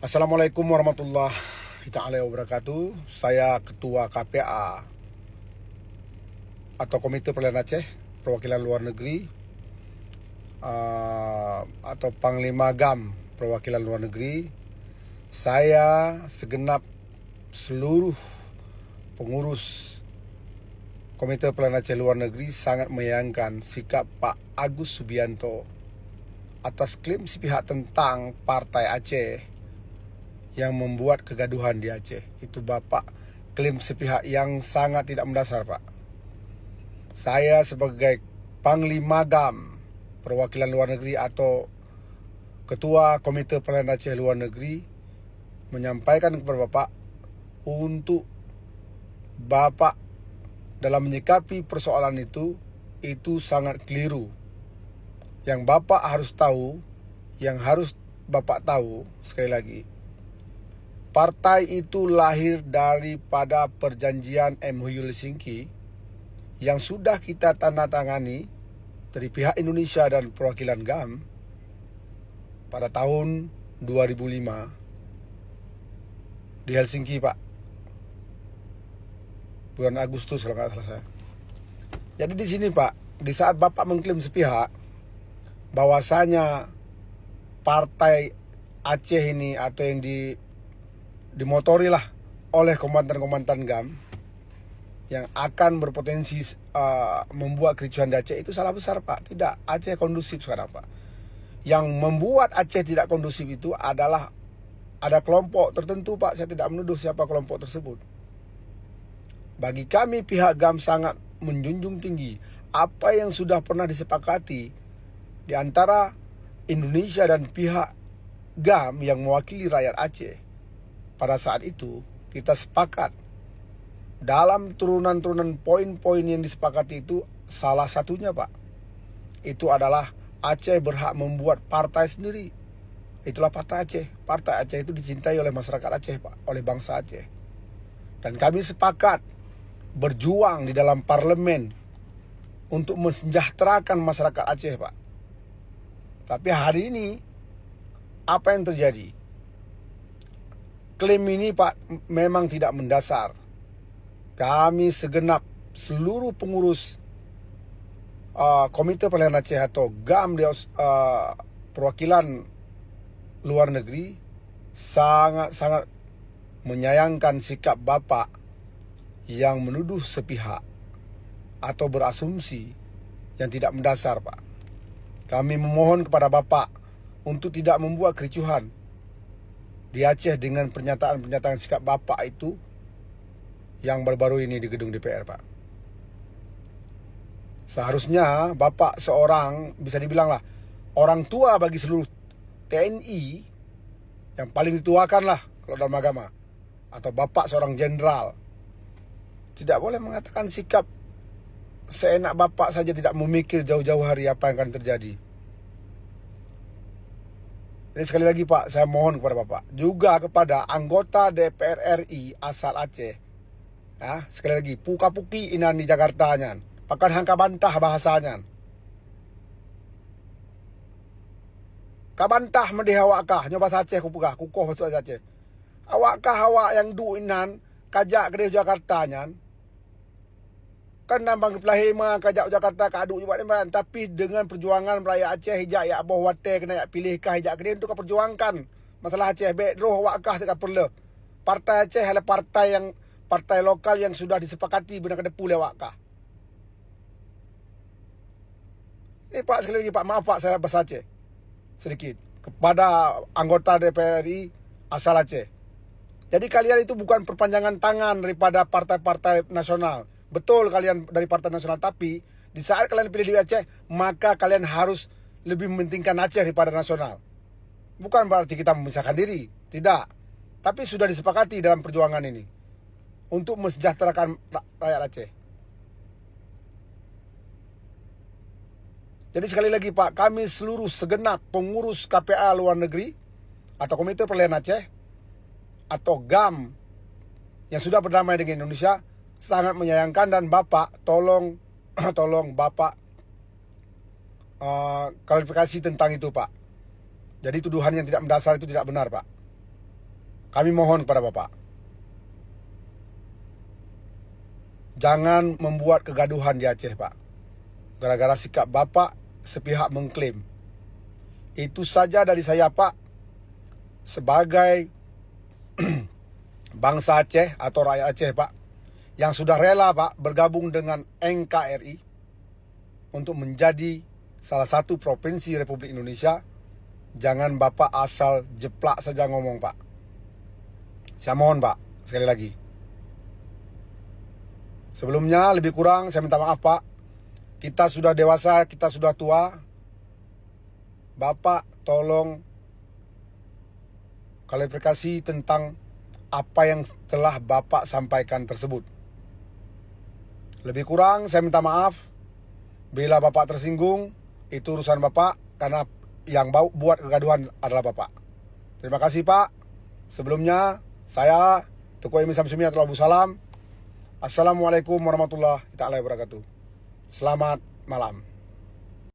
Assalamualaikum warahmatullahi taala wabarakatuh. Saya Ketua KPA atau Komite Peralihan Aceh Perwakilan Luar Negeri atau Panglima GAM Perwakilan Luar Negeri. Saya segenap seluruh pengurus Komite Peralihan Aceh Luar Negeri sangat menyayangkan sikap Pak Agus Subianto atas klaim sepihak tentang Partai Aceh yang membuat kegaduhan di Aceh. Itu Bapak klaim sepihak yang sangat tidak mendasar, Pak. Saya sebagai Panglima GAM Perwakilan Luar Negeri atau Ketua Komite Peralihan Aceh Luar Negeri menyampaikan kepada Bapak untuk Bapak dalam menyikapi persoalan itu sangat keliru. Yang Bapak harus tahu, yang harus Bapak tahu sekali lagi, partai itu lahir daripada perjanjian MOU Helsinki yang sudah kita tanda tangani dari pihak Indonesia dan perwakilan GAM pada tahun 2005 di Helsinki, Pak. Bulan Agustus kalau nggak salah saya. Jadi di sini, Pak, di saat Bapak mengklaim sepihak bahwasanya partai Aceh ini atau yang dimotori lah oleh komandan-komandan GAM yang akan berpotensi membuat kericuhan di Aceh, itu salah besar, Pak. Tidak, Aceh kondusif sekarang, Pak. Yang membuat Aceh tidak kondusif itu adalah ada kelompok tertentu, Pak. Saya tidak menuduh siapa kelompok tersebut. Bagi kami pihak GAM sangat menjunjung tinggi apa yang sudah pernah disepakati di antara Indonesia dan pihak GAM yang mewakili rakyat Aceh. Pada saat itu kita sepakat dalam turunan-turunan poin-poin yang disepakati itu, salah satunya, Pak, itu adalah Aceh berhak membuat partai sendiri. Itulah Partai Aceh. Partai Aceh itu dicintai oleh masyarakat Aceh, Pak, oleh bangsa Aceh. Dan kami sepakat berjuang di dalam parlemen untuk mensejahterakan masyarakat Aceh, Pak. Tapi hari ini apa yang terjadi? Klaim ini, Pak, memang tidak mendasar. Kami segenap seluruh pengurus Komite Peralihan Aceh atau GAM di perwakilan luar negeri sangat-sangat menyayangkan sikap Bapak yang menuduh sepihak atau berasumsi yang tidak mendasar, Pak. Kami memohon kepada Bapak untuk tidak membuat kericuhan di Aceh dengan pernyataan-pernyataan sikap Bapak itu yang baru-baru ini di gedung DPR, Pak. Seharusnya Bapak seorang, bisa dibilang lah, orang tua bagi seluruh TNI, yang paling dituakan lah kalau dalam agama, atau Bapak seorang jenderal. Tidak boleh mengatakan sikap seenak Bapak saja, tidak memikir jauh-jauh hari apa yang akan terjadi. Jadi sekali lagi, Pak, saya mohon kepada Bapak, juga kepada anggota DPR RI asal Aceh. Ya, sekali lagi, puka-puki inan di Jakarta nyan, pakan hangka bantah bahasanya. Kabantah mendih awakah, nyoba Aceh kupukah, kukoh bahasa Aceh. Awakah awak yang du inan, kajak ke Jakarta nyan. Kan nambang pelahima kajak Jakarta kaduk juga ni, tapi dengan perjuangan rakyat Aceh hijak ya boh wate kena ya pilih kah hijak kena untuk perjuangkan masalah Aceh bedroh wakah tak perlu. Partai Aceh adalah partai lokal yang sudah disepakati benar kena pulih wakah. Ini, Pak, sekali lagi, Pak, maaf, Pak, saya bahasa Aceh sedikit kepada anggota DPR RI asal Aceh. Jadi kalian itu bukan perpanjangan tangan daripada partai-partai nasional. Betul kalian dari partai nasional, tapi di saat kalian pilih di Aceh, maka kalian harus lebih mementingkan Aceh daripada nasional. Bukan berarti kita memisahkan diri, tidak. Tapi sudah disepakati dalam perjuangan ini untuk mensejahterakan rakyat Aceh. Jadi sekali lagi, Pak, kami seluruh segenap pengurus KPA luar negeri atau Komite Peralihan Aceh atau GAM yang sudah berdamai dengan Indonesia sangat menyayangkan, dan Bapak tolong Bapak klarifikasi tentang itu, Pak. Jadi tuduhan yang tidak mendasar itu tidak benar, Pak. kami mohon kepada Bapak, jangan membuat kegaduhan di Aceh, Pak. Gara-gara sikap Bapak sepihak mengklaim. Itu saja dari saya, Pak. Sebagai bangsa Aceh atau rakyat Aceh, Pak, yang sudah rela, Pak, bergabung dengan NKRI untuk menjadi salah satu provinsi Republik Indonesia, jangan Bapak asal jeplak saja ngomong, Pak. Saya mohon, Pak, sekali lagi. Sebelumnya lebih kurang saya minta maaf, Pak. Kita sudah dewasa, kita sudah tua. Bapak tolong klarifikasi tentang apa yang telah Bapak sampaikan tersebut. Lebih kurang saya minta maaf. Bila Bapak tersinggung, itu urusan Bapak, karena yang buat kegaduhan adalah Bapak. Terima kasih, Pak. Sebelumnya, saya Tuku Emi Samsumi atau Abu Salam. Assalamualaikum warahmatullahi wabarakatuh. Selamat malam.